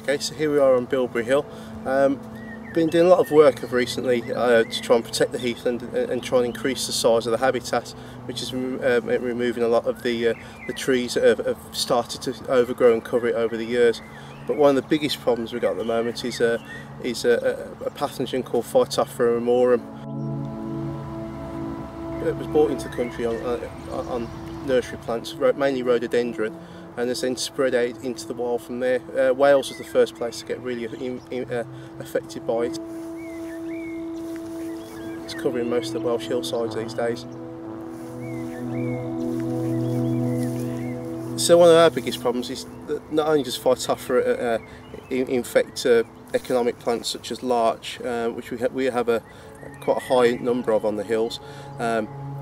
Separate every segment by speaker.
Speaker 1: Okay, so here we are on Bilberry Hill. Been doing a lot of work of recently to try and protect the heathland and try and increase the size of the habitat, which is removing a lot of the trees that have started to overgrow and cover it over the years. But one of the biggest problems we've got at the moment is a pathogen called Phytohpthora ramorum. It was brought into the country on nursery plants, mainly rhododendron, and has then spread out into the wild from there. Wales was the first place to get really affected by it. It's covering most of the Welsh hillsides these days. So one of our biggest problems is that not only does Phytophthora infect economic plants such as larch, which we have quite a high number of on the hills,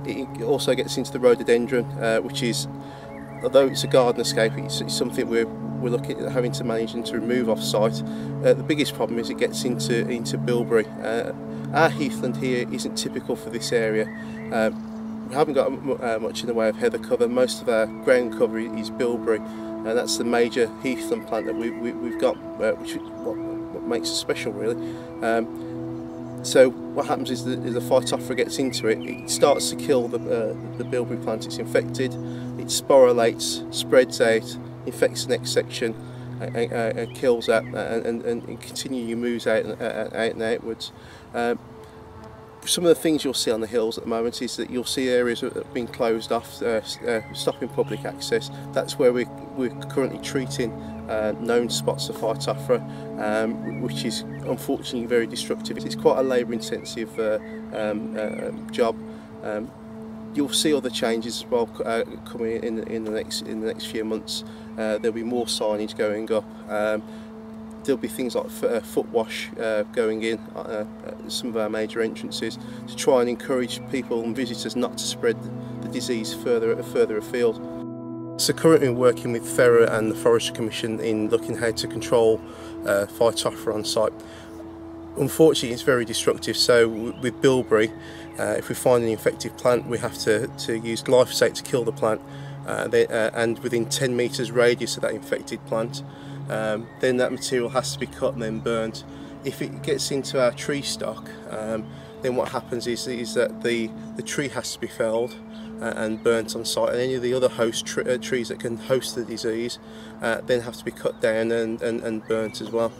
Speaker 1: it also gets into the rhododendron, which is, although it's a garden escape, it's something we're looking at having to manage and to remove off site. The biggest problem is it gets into bilberry. Our heathland here isn't typical for this area. We haven't got much in the way of heather cover. Most of our ground cover is bilberry, and that's the major heathland plant that we've got, which is what makes it special, really. So what happens is the Phytophthora gets into it. It starts to kill the bilberry plant it's infected. It sporulates, spreads out, infects the next section, and kills that, and continually moves out and outwards. Some of the things you'll see on the hills at the moment is that you'll see areas that have been closed off, stopping public access. That's where we're currently treating known spots of Phytophthora, which is unfortunately very destructive. It's quite a labour-intensive job. You'll see other changes as well coming in the next few months. There'll be more signage going up. There'll be things like foot wash going in some of our major entrances to try and encourage people and visitors not to spread the disease further afield. So currently we're working with FERA and the Forestry Commission in looking how to control Phytophthora on site. Unfortunately it's very destructive, so with bilberry, if we find an infected plant we have to use glyphosate to kill the plant, and within 10 metres radius of that infected plant. Then that material has to be cut and then burnt. If it gets into our tree stock, then what happens is that the tree has to be felled and burnt on site, and any of the other host trees that can host the disease then have to be cut down and burnt as well.